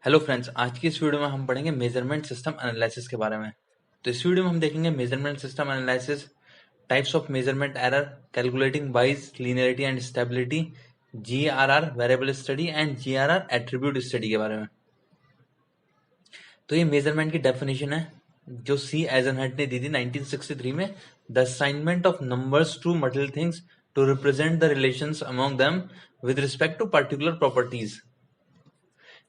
Hello friends, आज की इस वीडियो में हम पढ़ेंगे मेजरमेंट सिस्टम एनालिसिस के बारे में। तो इस वीडियो में हम देखेंगे measurement system analysis, types of measurement error, calculating bias, linearity and stability, GRR variable study and GRR attribute study के बारे में। तो ये मेजरमेंट की डेफिनेशन है जो सी एजनहट ने दी थी 1963 में। The assignment of numbers to material things to represent the relations among them with respect to particular properties.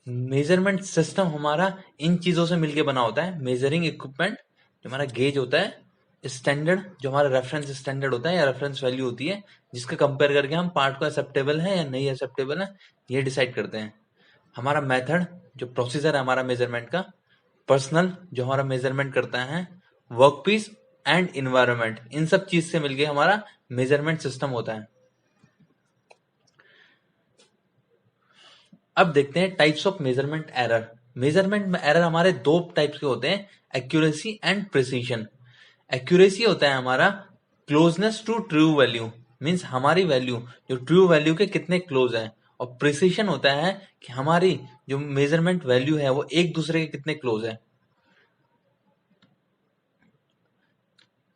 Measurement system हमारा इन चीजों से मिलके बना होता है। मेजरिंग इक्विपमेंट जो हमारा गेज होता है, स्टैंडर्ड जो हमारा रेफरेंस स्टैंडर्ड होता है या रेफरेंस वैल्यू होती है, जिसके कंपेयर करके हम पार्ट को एक्सेप्टेबल है या नहीं एक्सेप्टेबल है ये डिसाइड करते हैं। हमारा मेथड जो प्रोसीजर है हमारा मेजरमेंट का, पर्सनल जो हमारा मेजरमेंट करता है, वर्क पीस एंड इन्वायरमेंट, इन सब चीज से मिलके हमारा मेजरमेंट सिस्टम होता है। अब देखते हैं types of measurement error. Measurement error हमारे दो टाइप्स के होते हैं, एक्यूरेसी एंड प्रिसीशन। एक्यूरेसी होता है हमारा closeness to true value, means हमारी वैल्यू जो ट्रू वैल्यू के कितने क्लोज है, और प्रिसीशन होता है कि हमारी जो मेजरमेंट वैल्यू है वो एक दूसरे के कितने क्लोज है।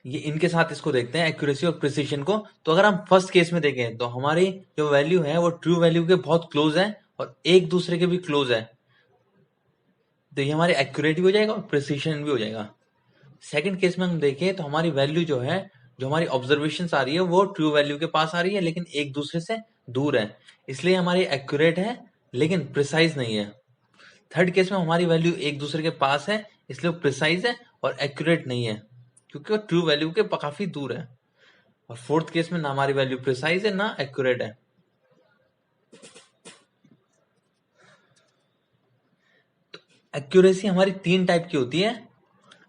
ये इनके साथ इसको देखते हैं, एक्यूरेसी और प्रिसीशन को। तो अगर हम फर्स्ट केस में देखें तो हमारी जो वैल्यू है वो ट्रू वैल्यू के बहुत क्लोज है और एक दूसरे के भी क्लोज है, तो ये हमारी एक्यूरेट भी हो जाएगा और प्रिसीशन भी हो जाएगा। सेकंड केस में हम देखें तो हमारी वैल्यू जो है, जो हमारी ऑब्जर्वेशन आ रही है वो ट्रू वैल्यू के पास आ रही है लेकिन एक दूसरे से दूर है, इसलिए हमारी एक्यूरेट है लेकिन प्रिसाइज नहीं है। थर्ड केस में हमारी वैल्यू एक दूसरे के पास है इसलिए वो प्रिसाइज है और एक्यूरेट नहीं है क्योंकि वो ट्रू वैल्यू के काफी दूर है। और फोर्थ केस में ना हमारी वैल्यू प्रिसाइज है ना एक्यूरेट है। एक्यूरेसी हमारी तीन टाइप की होती है,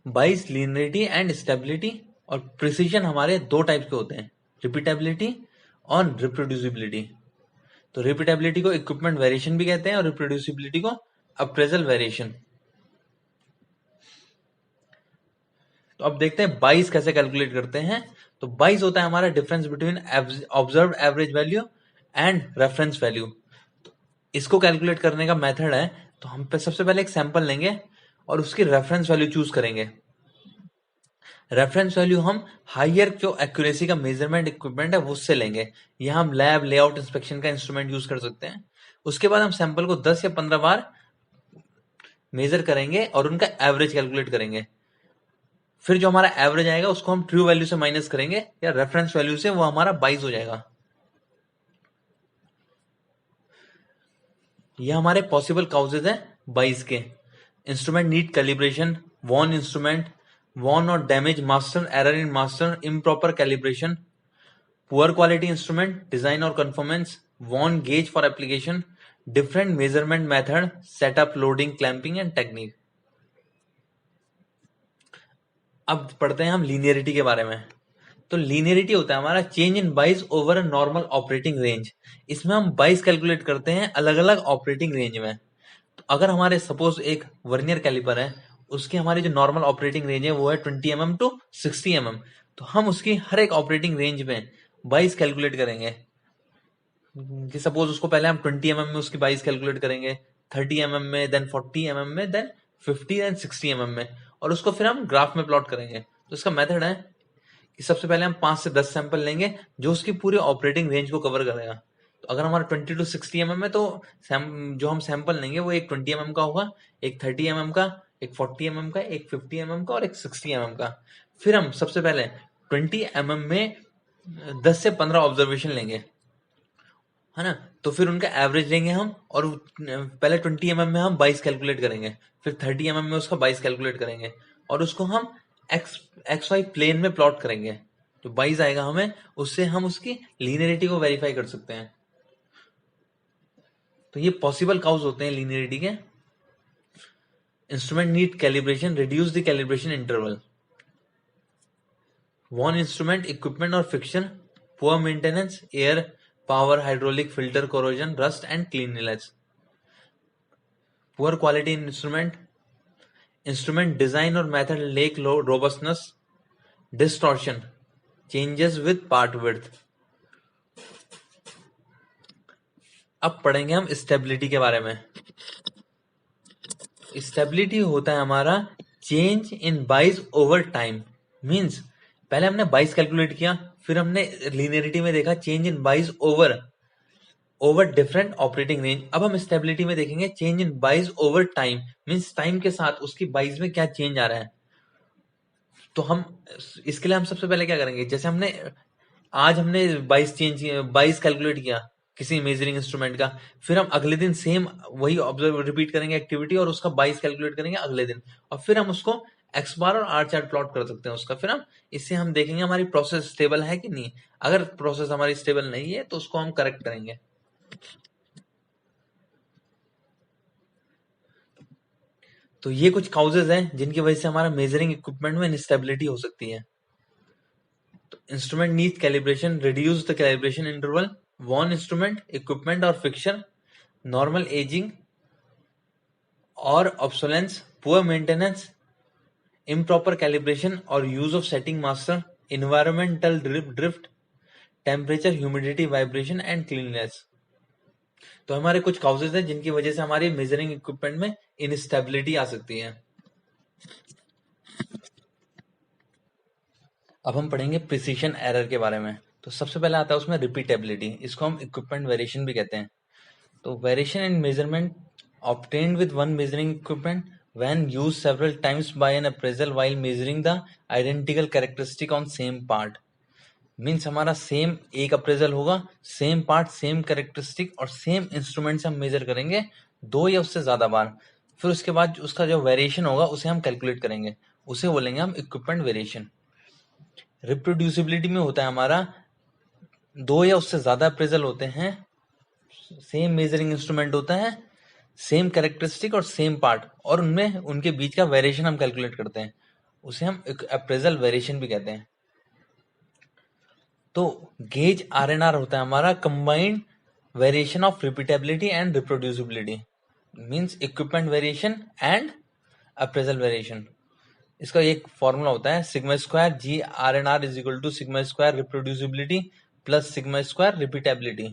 बाइस, लीनियरिटी एंड स्टेबिलिटी। और प्रिसीजन हमारे दो टाइप के होते हैं, रिपीटेबिलिटी और रिप्रोड्यूसिबिलिटी। तो रिपीटेबिलिटी को इक्विपमेंट वेरिएशन भी कहते हैं और रिप्रोड्यूसिबिलिटी को अप्रेजल वेरिएशन। तो अब देखते हैं बाइस कैसे कैलकुलेट करते हैं। तो बाइस होता है हमारा difference between observed average value and reference value. इसको कैलकुलेट करने का मेथड है, तो हम सबसे पहले एक सैंपल लेंगे और उसकी रेफरेंस वैल्यू चूज करेंगे। रेफरेंस वैल्यू हम हायर जो एक्यूरेसी का मेजरमेंट इक्विपमेंट है उससे लेंगे, या हम लैब लेआउट इंस्पेक्शन का इंस्ट्रूमेंट यूज कर सकते हैं। उसके बाद हम सैंपल को 10 या 15 बार मेजर करेंगे और उनका एवरेज कैलकुलेट करेंगे। फिर जो हमारा एवरेज आएगा उसको हम ट्रू वैल्यू से माइनस करेंगे या रेफरेंस वैल्यू से, वो हमारा 22 हो जाएगा। ये हमारे पॉसिबल काउजेज है 22 के। Instrument need calibration, worn instrument, worn और damage master, error in master, improper calibration, poor quality instrument, design और conformance, worn gauge for application, different measurement method, setup, loading, clamping and technique. अब पढ़ते हैं हम linearity के बारे में। तो लीनियरिटी होता है हमारा चेंज इन बाइस over a normal operating range. इसमें हम बाइस कैलकुलेट करते हैं अलग अलग ऑपरेटिंग रेंज में। तो अगर हमारे सपोज एक वर्नियर कैलिपर है, उसकी हमारी जो नॉर्मल ऑपरेटिंग रेंज है वो है 20 mm टू 60 mm, तो हम उसकी हर एक ऑपरेटिंग रेंज में बाइस कैलकुलेट करेंगे। कि सपोज उसको पहले हम 20 mm में उसकी बाइस कैलकुलेट करेंगे, 30 mm में, देन 40 mm में, देन 50 एंड 60 mm में, और उसको फिर हम ग्राफ में प्लॉट करेंगे। तो इसका मेथड है कि सबसे पहले हम 5 से 10 सैंपल लेंगे जो उसकी पूरी ऑपरेटिंग रेंज को कवर करेगा। तो अगर हमारा 20 टू 60 mm है तो जो हम सैंपल लेंगे वो एक 20 mm का होगा, एक 30 mm का, एक 40 mm का, एक 50 mm का और एक 60 mm का। फिर हम सबसे पहले 20 mm में 10 से 15 ऑब्जर्वेशन लेंगे, है ना। तो फिर उनका एवरेज लेंगे हम, और पहले 20 mm में हम 22 कैलकुलेट करेंगे, फिर 30 mm में उसका 22 कैलकुलेट करेंगे, और उसको हम एक्स वाई प्लेन में प्लॉट करेंगे। जो 22 आएगा हमें, उससे हम उसकी लीनियरिटी को वेरीफाई कर सकते हैं। तो ये पॉसिबल काउज होते हैं लीनियरिटी के। Instrument need calibration, reduce the calibration interval, worn instrument equipment और fixture, poor maintenance, air, power, hydraulic, filter corrosion, rust and cleanliness, poor quality instrument, instrument design और method lacks robustness, distortion, changes with part width. अब पढ़ेंगे हम stability के बारे में। Stability होता है हमारा change in bias over time. Means पहले हमने बाइज कैलकुलेट किया, फिर हमने लीनियरिटी में देखा change in bias over different operating range. अब हम स्टेबिलिटी में देखेंगे change in bias over time, means time के साथ उसकी बाइज में क्या चेंज आ रहा है। तो हम इसके लिए हम सबसे पहले क्या करेंगे, जैसे आज हमने बाइज कैलकुलेट किया किसी मेजरिंग इंस्ट्रूमेंट का, फिर हम अगले दिन सेम वही ऑब्जर्व रिपीट करेंगे एक्टिविटी और उसका बाइज कैलकुलेट करेंगे अगले दिन, और फिर हम उसको एक्स बार और आर चार्ट प्लॉट कर सकते हैं उसका। फिर हम इससे हम देखेंगे हमारी प्रोसेस स्टेबल है कि नहीं। अगर प्रोसेस हमारी स्टेबल नहीं है तो उसको हम करेक्ट करेंगे। तो ये कुछ काउजेज हैं जिनकी वजह से हमारा मेजरिंग इक्विपमेंट में इंस्टेबिलिटी हो सकती है। तो instrument need calibration, reduce the calibration interval, worn instrument, equipment or fixture, normal aging or obsolescence, poor maintenance, improper calibration or use of setting master, environmental drift, temperature, humidity, vibration and cleanliness। तो हमारे कुछ causes हैं जिनकी वजह से हमारी measuring equipment में instability आ सकती है। अब हम पढ़ेंगे प्रिसीशन एरर के बारे में। तो सबसे पहले आता है उसमें रिपीटेबिलिटी, इसको हम इक्विपमेंट वेरिएशन भी कहते हैं। तो variation in measurement obtained with one measuring equipment when used several times by an appraisal while measuring the identical characteristic on same part। Means हमारा सेम एक अप्रेजल होगा, सेम पार्ट सेम कैरेक्टरिस्टिक और same instrument से हम major करेंगे 2 या उससे ज्यादा बार। फिर उसके बाद उसका जो वेरिएशन होगा उसे हम कैलकुलेट करेंगे, उसे बोलेंगे हम इक्विपमेंट वेरिएशन। रिप्रोड्यूसिबिलिटी में होता है हमारा 2 या उससे ज्यादा अप्रेजल होते हैं, सेम मेजरिंग इंस्ट्रूमेंट होता है, सेम कैरेक्टरिस्टिक और सेम पार्ट, और उनमें उनके बीच का वेरिएशन हम कैलकुलेट करते हैं, उसे हम अप्रेजल वेरिएशन भी कहते हैं। तो गेज आरएनआर होता है हमारा combined variation of repeatability and reproducibility, means equipment variation and appraisal variation. इसका एक फॉर्मूला होता है sigma square G R N R is equal to sigma square reproducibility plus sigma square repeatability.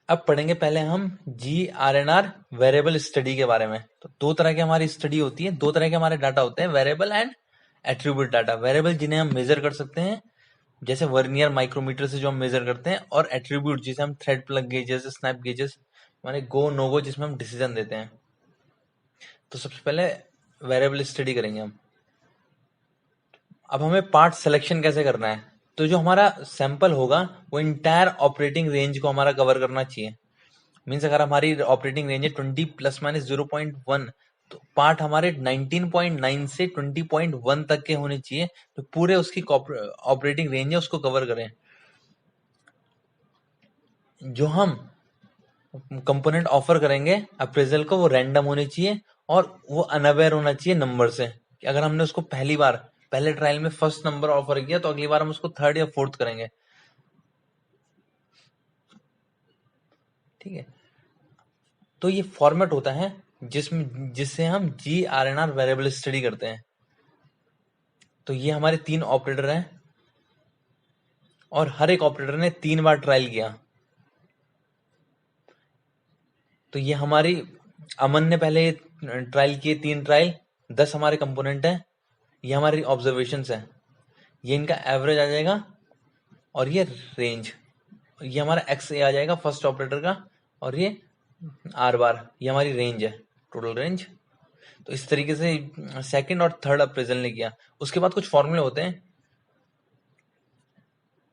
अब पढ़ेंगे पहले हम G R N R variable study के बारे में। तो 2 तरह की हमारी स्टडी होती है, 2 तरह के हमारे डाटा होते हैं, variable and attribute data. Variable जिन्हें हम मेजर कर सकते हैं, जैसे वर्नियर माइक्रोमीटर से जो हम मेजर करते हैं, और एट्रीब्यूट जिसे हम thread plug gauges, snap gauges, हमारे गो नो गो, जिसमें हम डिसीजन देते हैं। तो सबसे पहले वेरिएबल स्टडी करेंगे हम। अब हमें पार्ट सिलेक्शन कैसे करना है। तो जो हमारा सैंपल होगा वो इंटायर ऑपरेटिंग रेंज को हमारा कवर करना चाहिए। मीन्स अगर हमारी ऑपरेटिंग रेंज है 20 प्लस माइनस 0.1, तो पार्ट हमारे 19.9 से 20.1 तक के होने चाहिए, तो पूरे उसकी ऑपरेटिंग रेंज है उसको कवर करें। जो हम कंपोनेंट ऑफर करेंगे अप्रेजल को, वो रैंडम होने चाहिए और वो अनअवेयर होना चाहिए नंबर से, कि अगर हमने उसको पहले ट्रायल में फर्स्ट नंबर ऑफर किया तो अगली बार हम उसको थर्ड या फोर्थ करेंगे। ठीक है, तो ये फॉर्मेट होता है जिससे हम G R N R variable study करते हैं। तो ये हमारे 3 ऑपरेटर हैं और हर एक ऑपरेटर ने 3 बार ट्रायल किया। तो ये हमारी अमन ने पहले ट्रायल किए 3 ट्रायल, 10 हमारे कंपोनेंट हैं, ये हमारी ऑब्जर्वेशंस है, ये इनका एवरेज आ जाएगा और ये रेंज, ये हमारा एक्स ए आ जाएगा फर्स्ट ऑपरेटर का, और ये आर बार, ये हमारी रेंज है, टोटल रेंज। तो इस तरीके से सेकंड और थर्ड अप्रेजल ने किया। उसके बाद कुछ फॉर्मूले होते हैं,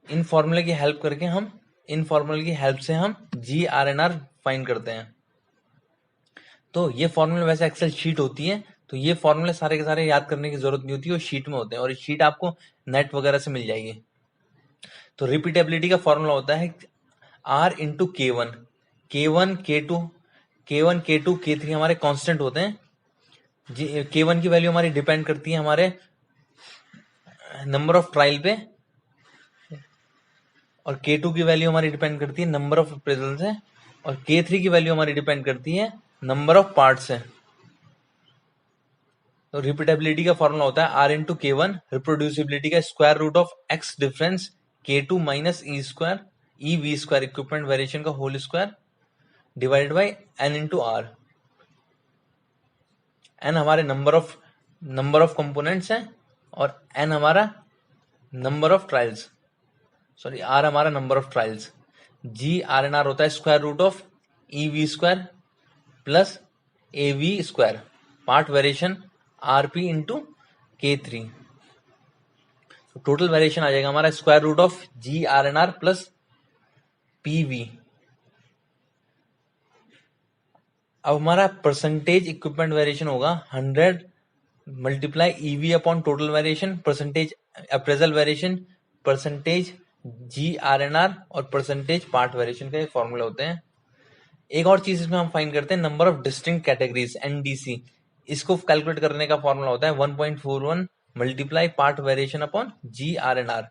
इन फॉर्मूले की हेल्प से हम G R N are find करते हैं। तो ये फॉर्मूले वैसे एक्सेल शीट होती है, तो ये फॉर्मूले सारे के सारे याद करने की जरूरत नहीं होती, वो शीट में होते हैं, और ये शीट आपको नेट वगैरह से मिल जाएगी। तो रिपीटेबिलिटी का फॉर्मूला होता है R into K1, K1 K2 K3 हमारे कांस्टेंट होते हैं। K1 की वैल्यू हमारी डिपेंड करती है हमारे नंबर ऑफ ट्रायल पे, और K2 की वैल्यू हमारी डिपेंड करती है नंबर ऑफ अप्रेजल से, और K3 की वैल्यू हमारी डिपेंड करती है नंबर ऑफ पार्ट से। तो रिपीटेबिलिटी का फॉर्मूला होता है आर इंटू K1, रिप्रोड्यूसिबिलिटी का square root of X difference K2 minus E V square equipment variation का whole square, divided by n into R. n हमारे नंबर ऑफ कंपोनेंट्स हैं और n हमारा number of trials, sorry R हमारा number of trials. G R N R होता है square root of E V square plus A V square, part variation R P into K three. Total variation आ जाएगा हमारा square root of G R N R plus P V. अब हमारा percentage equipment variation होगा 100 multiply EV upon total variation, percentage appraisal variation, percentage G R N R और percentage part variation के फॉर्मूले होते हैं। एक और चीज इसमें हम फाइंड करते हैं number of distinct categories NDC. इसको कैलकुलेट करने का फॉर्मूला होता है 1.41 multiply part variation upon G R N R.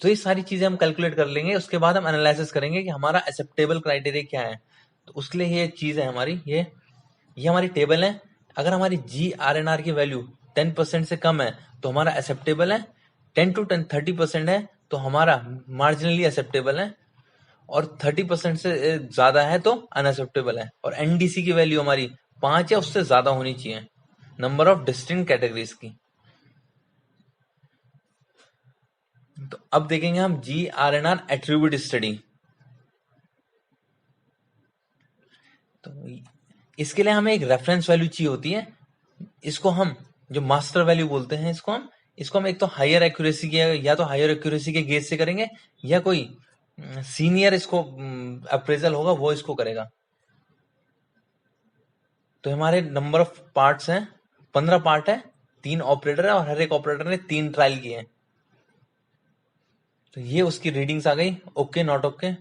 तो ये सारी चीजें हम कैलकुलेट कर लेंगे, उसके बाद हम एनालिसिस करेंगे कि हमारा एक्सेप्टेबल क्राइटेरिया क्या है। तो उसके लिए ये चीज है हमारी, ये हमारी टेबल है। अगर हमारी जी आर एन आर की वैल्यू 10% से कम है तो हमारा एक्सेप्टेबल है, 10 to 30% है तो हमारा मार्जिनली एक्सेप्टेबल है, और 30% से ज्यादा है तो अनएक्सेप्टेबल है। और एनडीसी की वैल्यू हमारी 5 या उससे ज्यादा होनी चाहिए, नंबर ऑफ डिस्टिंक्ट कैटेगरीज की। तो अब देखेंगे हम G R N R attribute study. तो इसके लिए हमें एक रेफरेंस वैल्यू चाहिए होती है। इसको हम जो मास्टर वैल्यू बोलते हैं, इसको हम एक तो हायर एक्यूरेसी के, या तो हायर एक्यूरेसी के गेज से करेंगे, या कोई सीनियर इसको अप्रेजल होगा वो इसको करेगा। तो हमारे नंबर ऑफ पार्ट्स हैं 15 पार्ट है, 3 ऑपरेटर है और हर एक ऑपरेटर ने 3 ट्रायल किए हैं। तो ये उसकी रीडिंग्स आ गई, ओके नॉट ओके।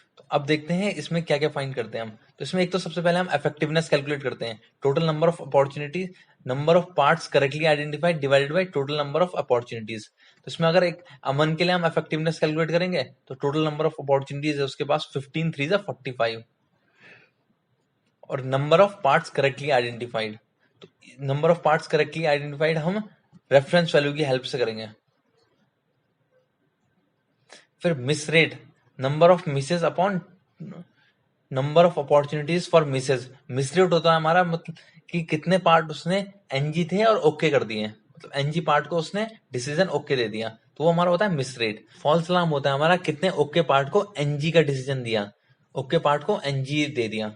तो अब देखते हैं इसमें क्या क्या फाइंड करते हैं हम। तो इसमें एक तो सबसे पहले हम इफेक्टिवनेस कैलकुलेट करते हैं, total number of opportunities, number of parts correctly identified divided by total number of opportunities. तो इसमें अगर एक अमन के लिए हम इफेक्टिवनेस कैलकुलेट करेंगे तो टोटल नंबर ऑफ अपॉर्चुनिटीज है उसके पास 15 3 45, और number of parts correctly identified. तो number of parts correctly identified हम रेफरेंस वैल्यू की हेल्प से करेंगे। फिर miss rate, number of misses upon number of opportunities for misses. Miss rate होता है हमारा मतलब कि कितने पार्ट उसने एनजी थे और ओके कर दिए, मतलब एनजी पार्ट को उसने डिसीजन ओके दे दिया, तो वो हमारा होता है मिस रेट। फॉल्स अलार्म होता है हमारा कितने ओके पार्ट को एनजी का डिसीजन दिया, ओके पार्ट को एनजी दे दिया,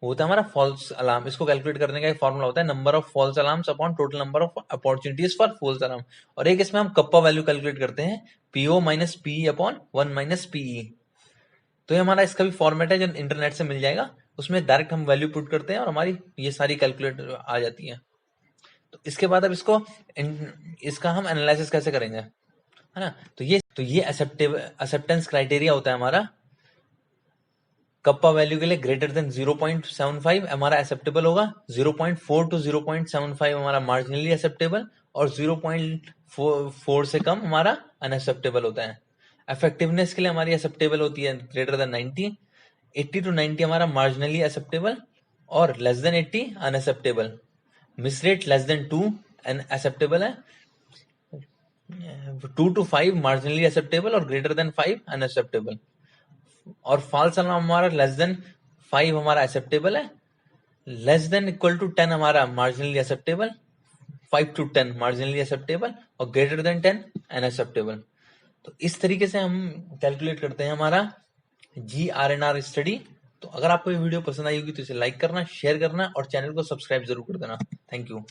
वो होता है हमारा फॉल्स अलार्म। इसको कैलकुलेट करने का एक फॉर्मूला होता है number of false alarms upon total number of opportunities for false alarm. और एक इसमें हम कप्पा वैल्यू कैलकुलेट करते हैं, PO minus PE upon 1 minus PE. तो ये हमारा इसका भी फॉर्मेट है जो इंटरनेट से मिल जाएगा, उसमें डायरेक्ट हम वैल्यू पुट करते हैं और हमारी ये सारी कैलकुलेट आ जाती है। तो इसके बाद अब इसका हम एनालिसिस कैसे करेंगे, है ना। तो ये एक्सेप्टेंस क्राइटेरिया होता है हमारा। कप्पा वैल्यू के लिए ग्रेटर देन 0.75 हमारा एक्सेप्टेबल होगा, 0.4 to 0.75 हमारा मार्जिनली एक्सेप्टेबल, और 0.4 से कम हमारा अनएक्सेप्टेबल होता है। इफेक्टिवनेस के लिए हमारी एक्सेप्टेबल होती है ग्रेटर देन 90, 80 to 90 हमारा मार्जिनली एक्सेप्टेबल, और less than 80 unacceptable. Miss rate less than 2 acceptable है, 2 to 5 मार्जिनली एक्सेप्टेबल और ग्रेटर देन 5 अनएक्सेप्टेबल। और फॉल्स अलार्म हमारा लेस देन 5 हमारा एक्सेप्टेबल है, लेस देन इक्वल टू 10 हमारा marginally acceptable, 5 to 10 marginally acceptable, और ग्रेटर देन 10 अनएक्सेप्टेबल। तो इस तरीके से हम कैलकुलेट करते हैं हमारा जी आर एन आर स्टडी। तो अगर आपको ये वीडियो पसंद आई होगी तो इसे लाइक करना, शेयर करना और चैनल को सब्सक्राइब जरूर कर देना। Thank you.